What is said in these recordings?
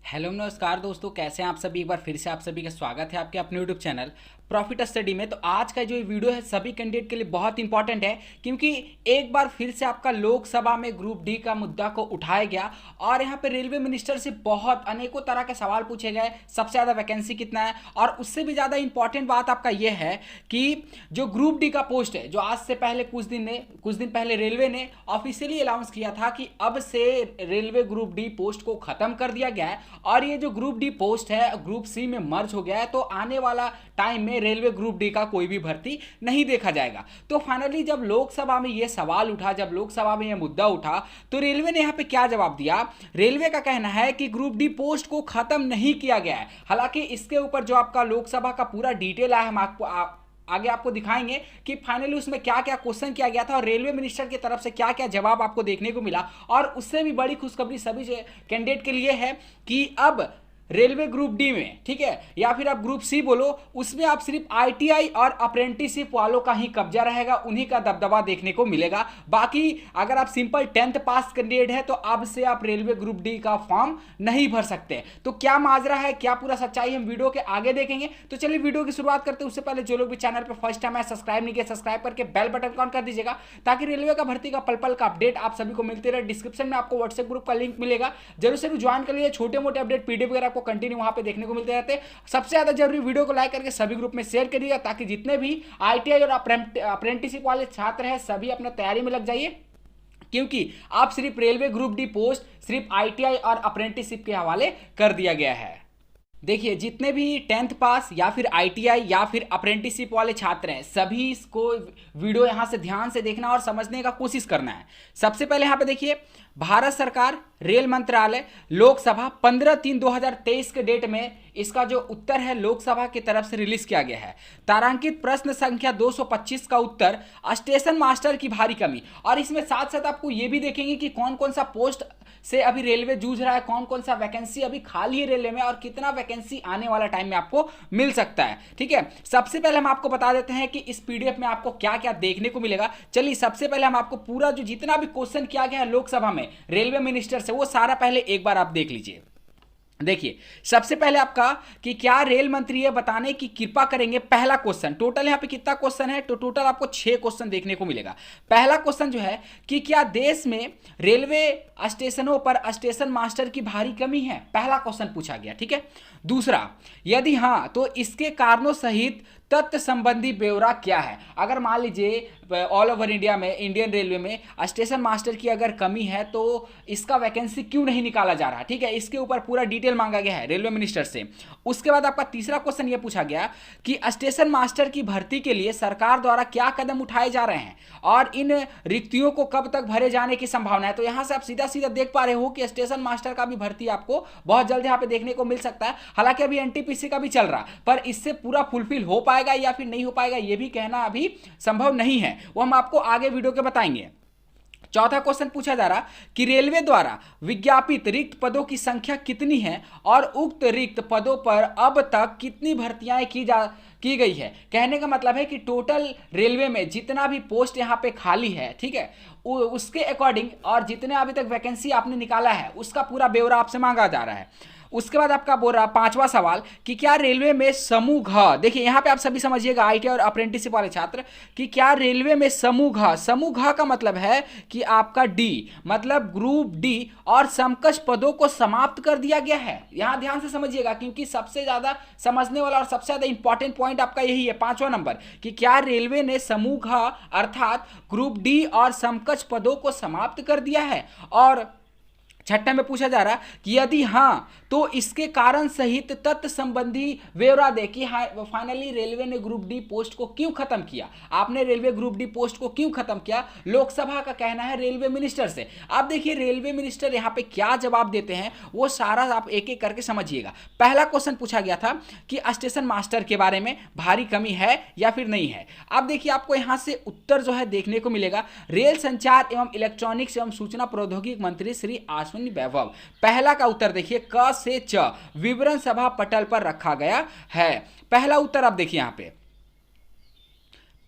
Hello नमस्कार दोस्तों, कैसे हैं आप सभी। एक बार फिर से आप सभी का स्वागत है आपके अपने यूट्यूब चैनल प्रॉफिट स्टडी में। तो आज का जो ये वीडियो है सभी कैंडिडेट के लिए बहुत इंपॉर्टेंट है, क्योंकि एक बार फिर से आपका लोकसभा में ग्रुप डी का मुद्दा को उठाया गया और यहाँ पे रेलवे मिनिस्टर से बहुत अनेकों तरह के सवाल पूछे गए। सबसे ज़्यादा वैकेंसी कितना है, और उससे भी ज़्यादा इंपॉर्टेंट बात आपका ये है कि जो ग्रुप डी का पोस्ट है, जो आज से पहले कुछ दिन पहले रेलवे ने ऑफिशियली अनाउंस किया था कि अब से रेलवे ग्रुप डी पोस्ट को खत्म कर दिया गया है और ये जो ग्रुप डी पोस्ट है ग्रुप सी में मर्ज हो गया है। तो आने वाला टाइम में रेलवे ग्रुप डी का कोई भी भर्ती नहीं देखा जाएगा। तो फाइनली जब लोकसभा में ये सवाल उठा, जब लोकसभा में ये मुद्दा उठा, तो रेलवे ने यहाँ पे क्या जवाब दिया। रेलवे का कहना है कि ग्रुप डी पोस्ट को खत्म नहीं किया गया है। हालांकि इसके ऊपर जो आपका लोकसभा का पूरा डिटेल आया, हम आपको आगे आपको दिखाएंगे कि फाइनली उसमें क्या क्या क्वेश्चन किया गया था और रेलवे मिनिस्टर की तरफ से क्या क्या जवाब आपको देखने को मिला। और उससे भी बड़ी खुशखबरी सभी कैंडिडेट के लिए है कि अब रेलवे ग्रुप डी में, ठीक है, या फिर आप ग्रुप सी बोलो, उसमें आप सिर्फ आईटीआई और अप्रेंटिसशिप वालों का ही कब्जा रहेगा, उन्हीं का दबदबा देखने को मिलेगा। बाकी अगर आप सिंपल 10th पास कैंडिडेट है तो अब से आप रेलवे ग्रुप डी का फॉर्म नहीं भर सकते। तो क्या माजरा है, क्या पूरा सच्चाई, हम वीडियो के आगे देखेंगे। तो चलिए वीडियो की शुरुआत करते हैं। उससे पहले जो लोग भी चैनल पर फर्स्ट टाइम है सब्सक्राइब नहीं किया, सब्सक्राइब करके बेल बटन ऑन कर दीजिएगा, ताकि रेलवे का भर्ती का पल पल का अपडेट आप सभी को मिलते रहे। डिस्क्रिप्शन में आपको व्हाट्सएप ग्रुप का लिंक मिलेगा, जरूर से भी ज्वाइन कर लीजिए। छोटे मोटे अपडेट पीडीएफ वगैरह आपको कंटिन्यू वहां पे देखने को मिलते रहते हैं। सबसे ज्यादा जरूरी वीडियो को लाइक करके सभी ग्रुप में शेयर करिएगा, ताकि जितने भी आईटीआई और अप्रेंटिसशिप वाले छात्र हैं सभी अपना तैयारी में लग जाइए, क्योंकि आप सिर्फ रेलवे ग्रुप डी पोस्ट सिर्फ आईटीआई और अप्रेंटिसशिप के हवाले कर दिया गया है। देखिए, जितने भी 10th पास या फिर आईटीआई या फिर अप्रेंटिसशिप वाले छात्र हैं सभी इसको वीडियो यहाँ से ध्यान से देखना और समझने का कोशिश करना है। सबसे पहले यहाँ पे देखिए, भारत सरकार रेल मंत्रालय लोकसभा 15/3/2023 के डेट में इसका जो उत्तर है लोकसभा की तरफ से रिलीज किया गया है। तारांकित प्रश्न संख्या 225 का उत्तर, स्टेशन मास्टर की भारी कमी। और इसमें साथ साथ आपको ये भी देखेंगे कि कौन कौन सा पोस्ट से अभी रेलवे जूझ रहा है, कौन कौन सा वैकेंसी अभी खाली है रेलवे में और कितना वैकेंसी आने वाला टाइम में आपको मिल सकता है। ठीक है, सबसे पहले हम आपको बता देते हैं कि इस पीडीएफ में आपको क्या क्या देखने को मिलेगा। चलिए, सबसे पहले हम आपको पूरा जो जितना भी क्वेश्चन किया गया है लोकसभा में रेलवे मिनिस्टर से, वो सारा पहले एक बार आप देख लीजिए। देखिए, सबसे पहले आपका कि क्या रेल मंत्री ये बताने की कृपा करेंगे। पहला क्वेश्चन, टोटल यहां पे कितना क्वेश्चन है, तो टोटल आपको 6 क्वेश्चन देखने को मिलेगा। पहला क्वेश्चन जो है कि क्या देश में रेलवे स्टेशनों पर स्टेशन मास्टर की भारी कमी है, पहला क्वेश्चन पूछा गया। ठीक है, दूसरा, यदि हां तो इसके कारणों सहित तथ्य संबंधी ब्यौरा क्या है। अगर मान लीजिए ऑल ओवर इंडिया में इंडियन रेलवे में स्टेशन मास्टर की अगर कमी है तो इसका वैकेंसी क्यों नहीं निकाला जा रहा। ठीक है, इसके ऊपर पूरा डिटेल मांगा गया है रेलवे मिनिस्टर से। उसके बाद आपका तीसरा क्वेश्चन यह पूछा गया कि स्टेशन मास्टर की भर्ती के लिए सरकार द्वारा क्या कदम उठाए जा रहे हैं और इन रिक्तियों को कब तक भरे जाने की संभावना है। तो यहां से आप सीधा सीधा देख पा रहे हो कि स्टेशन मास्टर का भी भर्ती आपको बहुत जल्द यहां पे देखने को मिल सकता है। हालांकि अभी एनटीपीसी का भी चल रहा, पर इससे पूरा फुलफिल हो पाएगा या फिर नहीं हो पाएगा यह भी कहना अभी संभव नहीं है, वो हम आपको आगे वीडियो के बताएंगे। चौथा क्वेश्चन पूछा जा रहा कि रेलवे द्वारा विज्ञापित रिक्त पदों की संख्या कितनी है और उक्त रिक्त पदों पर अब तक कितनी भर्तियां की गई है। कहने का मतलब है कि टोटल रेलवे में जितना भी पोस्ट यहां पे खाली है, ठीक है, उसके अकॉर्डिंग और जितने अभी तक वैकेंसी आपने निकाला है उसका पूरा ब्यौरा आपसे मांगा जा रहा है। उसके बाद आपका बोल रहा पांचवा सवाल कि क्या रेलवे में समूह घ, देखिए यहां पे आप सभी समझिएगा आईटी और अप्रेंटिसशिप वाले छात्र, कि क्या रेलवे में समूह घ का मतलब है कि आपका डी मतलब ग्रुप डी और समकक्ष पदों को समाप्त कर दिया गया है। यहां ध्यान से समझिएगा, क्योंकि सबसे ज्यादा समझने वाला और सबसे ज्यादा इंपॉर्टेंट पॉइंट आपका यही है, 5वां नंबर, कि क्या रेलवे ने समूह घ अर्थात ग्रुप डी और समकक्ष पदों को समाप्त कर दिया है। और छठे में पूछा जा रहा कि यदि हां तो इसके कारण सहित तथ्य संबंधी ब्यौरा दे कि फाइनली रेलवे ने ग्रुप डी पोस्ट को क्यों खत्म किया, आपने रेलवे ग्रुप डी पोस्ट को क्यों खत्म किया। लोकसभा का कहना है रेलवे मिनिस्टर से। आप देखिए रेलवे मिनिस्टर यहां पे क्या जवाब देते हैं, वो सारा आप एक एक करके समझिएगा। पहला क्वेश्चन पूछा गया था कि स्टेशन मास्टर के बारे में भारी कमी है या फिर नहीं है। अब देखिए आपको यहां से उत्तर जो है देखने को मिलेगा, रेल संचार एवं इलेक्ट्रॉनिक्स एवं सूचना प्रौद्योगिकी मंत्री श्री वैभव। पहला का उत्तर देखिए, क से च विवरण सभा पटल पर रखा गया है। पहला उत्तर आप देखिए यहां पे,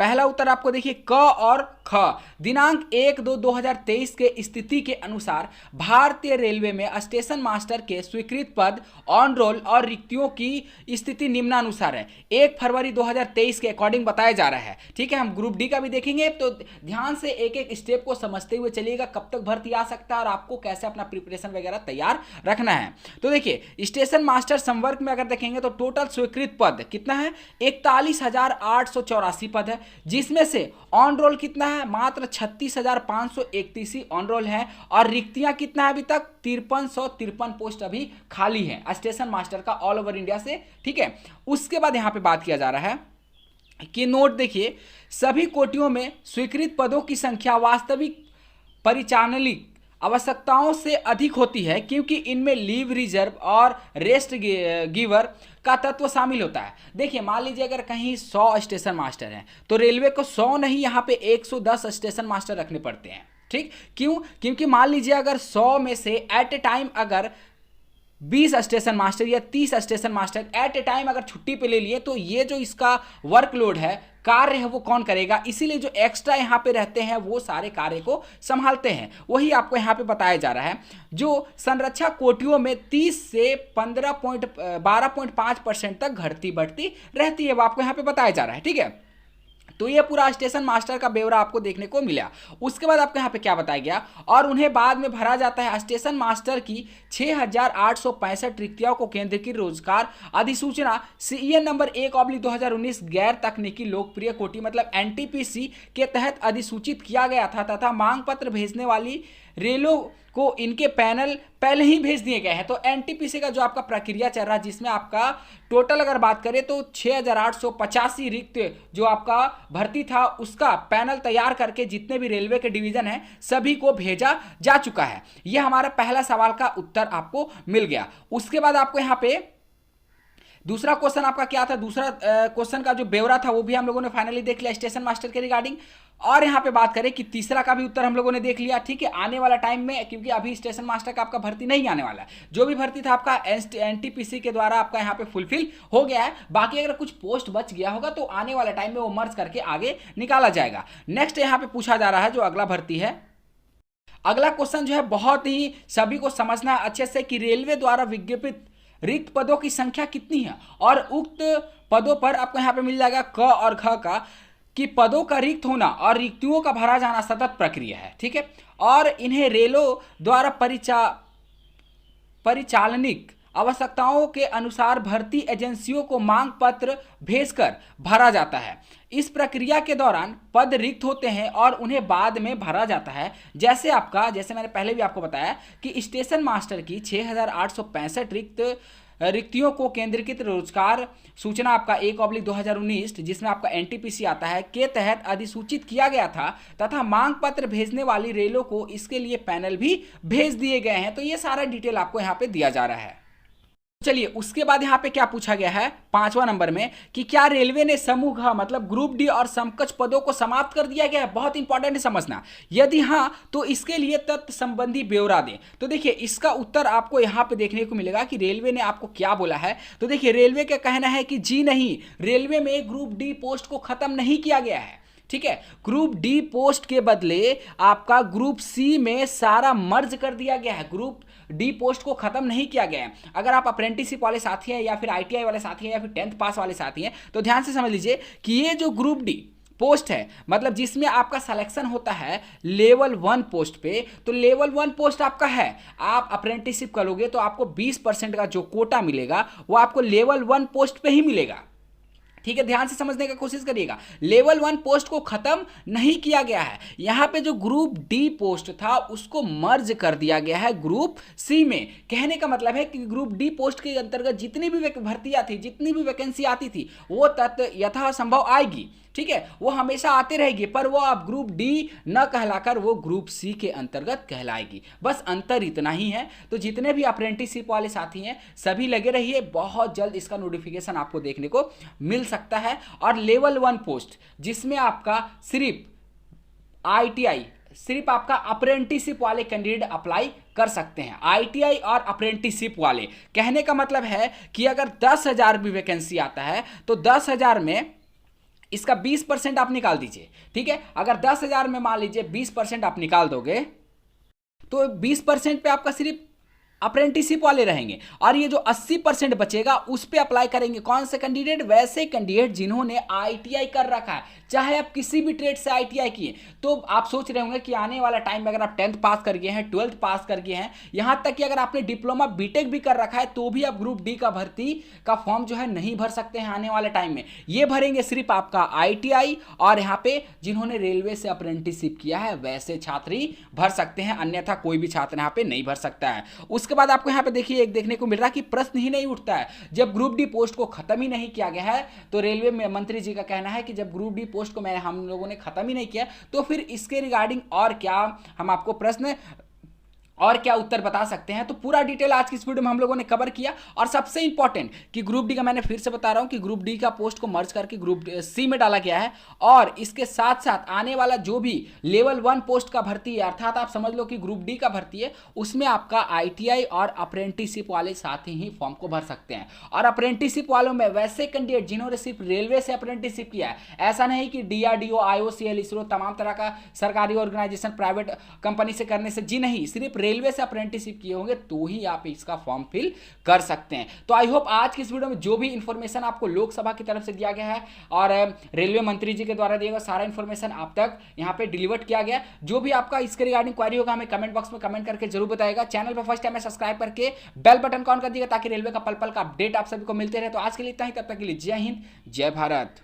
पहला उत्तर आपको देखिए क और ख। दिनांक 1/2/2023 के स्थिति के अनुसार भारतीय रेलवे में स्टेशन मास्टर के स्वीकृत पद ऑन रोल और रिक्तियों की स्थिति निम्नानुसार है। 1 फरवरी 2023 के अकॉर्डिंग बताया जा रहा है। ठीक है, हम ग्रुप डी का भी देखेंगे, तो ध्यान से एक एक स्टेप को समझते हुए चलिएगा, कब तक भर्ती आ सकता है और आपको कैसे अपना प्रिपरेशन वगैरह तैयार रखना है। तो देखिए स्टेशन मास्टर संवर्ग में अगर देखेंगे तो टोटल स्वीकृत पद कितना है, 41,884 पद है, जिसमें से ऑन रोल कितना है, मात्र 36,531 ही ऑन रोल है और रिक्तियां कितना है, अभी तक 5353 पोस्ट अभी खाली है स्टेशन मास्टर का ऑल ओवर इंडिया से। ठीक है, उसके बाद यहां पे बात किया जा रहा है कि नोट देखिए, सभी कोटियों में स्वीकृत पदों की संख्या वास्तविक परिचालनिक आवश्यकताओं से अधिक होती है, क्योंकि इनमें लीव रिजर्व और रेस्ट गिवर का तत्व शामिल होता है। देखिए मान लीजिए अगर कहीं 100 स्टेशन मास्टर हैं तो रेलवे को 100 नहीं, यहाँ पे 110 स्टेशन मास्टर रखने पड़ते हैं। ठीक, क्यों? क्योंकि मान लीजिए अगर 100 में से एट ए टाइम अगर 20 स्टेशन मास्टर या 30 station master at a time अगर छुट्टी पे ले लिए, तो ये जो इसका वर्कलोड है, कार्य है, वो कौन करेगा? इसीलिए जो एक्स्ट्रा यहाँ पे रहते हैं वो सारे कार्य को संभालते हैं। वही आपको यहाँ पे बताया जा रहा है। जो संरक्षा कोटियों में 30 से 12.5% तक घटती बढ़ती रहती है, वो आपको यहाँ पे बताया जा रहा है। ठीक है, तो ये पूरा स्टेशन मास्टर का ब्यौरा आपको देखने को मिला। उसके बाद आपको यहाँ पे क्या बताया गया, और उन्हें बाद में भरा जाता है। स्टेशन मास्टर की 6,865 रिक्तियों को केंद्रीकृत रोजगार अधिसूचना CEN नंबर 1/2019 गैर तकनीकी लोकप्रिय कोटि मतलब NTPC के तहत अधिसूचित किया गया था, तथा मांग पत्र भेजने वाली रेलों को इनके पैनल पहले ही भेज दिए गए हैं। तो NTPC का जो आपका प्रक्रिया चल रहा है, जिसमें आपका टोटल अगर बात करें तो 6,885 रिक्त जो आपका भर्ती था, उसका पैनल तैयार करके जितने भी रेलवे के डिवीजन हैं सभी को भेजा जा चुका है। यह हमारा पहला सवाल का उत्तर आपको मिल गया। उसके बाद आपको यहाँ पे दूसरा क्वेश्चन आपका क्या था, दूसरा क्वेश्चन का जो ब्यौरा था वो भी हम लोगों ने फाइनली देख लिया स्टेशन मास्टर के रिगार्डिंग। और यहाँ पे बात करें कि तीसरा का भी उत्तर हम लोगों ने देख लिया। ठीक है, आने वाला टाइम में, क्योंकि अभी स्टेशन मास्टर का आपका भर्ती नहीं आने वाला है, जो भी भर्ती था आपका NTPC के द्वारा आपका यहाँ पे फुलफिल हो गया है। बाकी अगर कुछ पोस्ट बच गया होगा तो आने वाले टाइम में वो मर्ज करके आगे निकाला जाएगा। नेक्स्ट यहाँ पे पूछा जा रहा है जो अगला भर्ती है, अगला क्वेश्चन जो है बहुत ही सभी को समझना है अच्छे से कि रेलवे द्वारा विज्ञापित रिक्त पदों की संख्या कितनी है, और उक्त पदों पर आपको यहाँ पे मिल जाएगा क और ख का, कि पदों का रिक्त होना और रिक्तियों का भरा जाना सतत प्रक्रिया है। ठीक है, और इन्हें रेलों द्वारा परिचालनिक आवश्यकताओं के अनुसार भर्ती एजेंसियों को मांग पत्र भेजकर भरा जाता है। इस प्रक्रिया के दौरान पद रिक्त होते हैं और उन्हें बाद में भरा जाता है। जैसे मैंने पहले भी आपको बताया कि स्टेशन मास्टर की 6,865 रिक्तियों को केंद्रीकृत रोजगार सूचना आपका 1/2019 जिसमें आपका NTPC आता है के तहत अधिसूचित किया गया था, तथा मांग पत्र भेजने वाली रेलों को इसके लिए पैनल भी भेज दिए गए हैं। तो ये सारा डिटेल आपको यहाँ पे दिया जा रहा है। चलिए उसके बाद यहाँ पे क्या पूछा गया है 5वां नंबर में, कि क्या रेलवे ने समूह घ मतलब ग्रुप डी और समकक्ष पदों को समाप्त कर दिया गया है? बहुत इंपॉर्टेंट है समझना। यदि हाँ तो इसके लिए तथ्य संबंधी ब्यौरा दें। तो देखिए इसका उत्तर आपको यहाँ पे देखने को मिलेगा कि रेलवे ने आपको क्या बोला है। तो देखिए रेलवे का कहना है कि जी नहीं, रेलवे में ग्रुप डी पोस्ट को खत्म नहीं किया गया है। ठीक है, ग्रुप डी पोस्ट के बदले आपका ग्रुप सी में सारा मर्ज कर दिया गया है। ग्रुप डी पोस्ट को खत्म नहीं किया गया है। अगर आप अप्रेंटिसशिप वाले साथी हैं या फिर ITI वाले साथी हैं या फिर 10th पास वाले साथी हैं तो ध्यान से समझ लीजिए कि ये जो ग्रुप डी पोस्ट है मतलब जिसमें आपका सिलेक्शन होता है लेवल 1 पोस्ट पे, तो लेवल 1 पोस्ट आपका है, आप अप्रेंटिसशिप करोगे तो आपको 20% का जो कोटा मिलेगा वो आपको लेवल 1 पोस्ट पे ही मिलेगा। ठीक है, ध्यान से समझने का कोशिश करिएगा। लेवल 1 पोस्ट को खत्म नहीं किया गया है। यहाँ पे जो ग्रुप डी पोस्ट था उसको मर्ज कर दिया गया है ग्रुप सी में। कहने का मतलब है कि ग्रुप डी पोस्ट के अंतर्गत जितनी भी भर्तियां थी, जितनी भी वैकेंसी आती थी, वो तत्व यथासंभव आएगी। ठीक है, वो हमेशा आते रहेगी, पर वो अब ग्रुप डी न कहलाकर वो ग्रुप सी के अंतर्गत कहलाएगी। बस अंतर इतना ही है। तो जितने भी अप्रेंटिसशिप वाले साथी हैं सभी लगे रहिए, बहुत जल्द इसका नोटिफिकेशन आपको देखने को मिल सकता है। और लेवल 1 पोस्ट जिसमें आपका सिर्फ ITI सिर्फ आपका अप्रेंटिसशिप वाले कैंडिडेट अप्लाई कर सकते हैं। ITI और अप्रेंटिसशिप वाले, कहने का मतलब है कि अगर 10,000 भी वैकेंसी आता है तो 10,000 में इसका 20% आप निकाल दीजिए, ठीक है। अगर 10,000 में मान लीजिए 20% आप निकाल दोगे तो 20% पे आपका सिर्फ अप्रेंटिसशिप वाले रहेंगे, और ये जो 80% बचेगा उस पे अप्लाई करेंगे कौन से कैंडिडेट, वैसे कैंडिडेट जिन्होंने आईटीआई कर रखा है, चाहे आप किसी भी ट्रेड से आईटीआई किए। तो आप सोच रहे होंगे कि आने वाला टाइम में अगर आप 10th पास कर गए हैं, 12th पास कर गए हैं, यहां तक कि अगर आपने डिप्लोमा बीटेक भी कर रखा है, तो भी आप ग्रुप डी का भर्ती का फॉर्म जो है नहीं भर सकते हैं आने वाले टाइम में। ये भरेंगे सिर्फ आपका आईटीआई और यहाँ पे जिन्होंने रेलवे से अप्रेंटिसशिप किया है वैसे छात्र ही भर सकते हैं, अन्यथा कोई भी छात्र यहाँ पे नहीं भर सकता है। उसके बाद आपको यहाँ पे देखिए एक देखने को मिल रहा है कि प्रश्न ही नहीं उठता है, जब ग्रुप डी पोस्ट को खत्म ही नहीं किया गया है। तो रेलवे में मंत्री जी का कहना है कि जब ग्रुप डी पोस्ट को हम लोगों ने खत्म ही नहीं किया, तो फिर इसके रिगार्डिंग और क्या हम आपको प्रश्न और क्या उत्तर बता सकते हैं। तो पूरा डिटेल आज की इस वीडियो में हम लोगों ने कवर किया। और सबसे इंपॉर्टेंट कि ग्रुप डी का, मैंने फिर से बता रहा हूं कि ग्रुप डी का पोस्ट को मर्ज करके ग्रुप सी में डाला गया है, और इसके साथ साथ आने वाला जो भी लेवल 1 पोस्ट का भर्ती है, अर्थात आप समझ लो कि ग्रुप डी का भर्ती है, उसमें आपका आईटीआई और अप्रेंटिसशिप वाले साथ ही फॉर्म को भर सकते हैं। और अप्रेंटिसशिप वालों में वैसे कैंडिडेट जिन्होंने सिर्फ रेलवे से अप्रेंटिसशिप किया है, ऐसा नहीं कि डीआरडीओ, आईओसीएल, इसरो, तमाम तरह का सरकारी ऑर्गेनाइजेशन, प्राइवेट कंपनी से करने से, जी नहीं, सिर्फ रेलवे से अप्रेंटिसशिप किए होंगे तो ही आप इसका फॉर्म फिल कर सकते हैं। तो आई होप आज की इस वीडियो में जो भी इंफॉर्मेशन आपको लोकसभा की तरफ से दिया गया है और रेलवे मंत्री जी के द्वारा दिया गया सारा इंफॉर्मेशन आप तक यहां पे डिलीवर किया गया। जो भी आपका इसके रिगार्डिंग क्वेरी होगा हमें कमेंट बॉक्स में कमेंट करके जरूर बताएगा। चैनल पर फर्स्ट टाइम में सब्सक्राइब करके बेल बटन को ऑन कर दीजिएगा ताकि रेलवे का पल पल का अपडेट आप सभी को मिलते रहे। तो आज के लिए इतना ही, तब तक के लिए जय हिंद, जय भारत।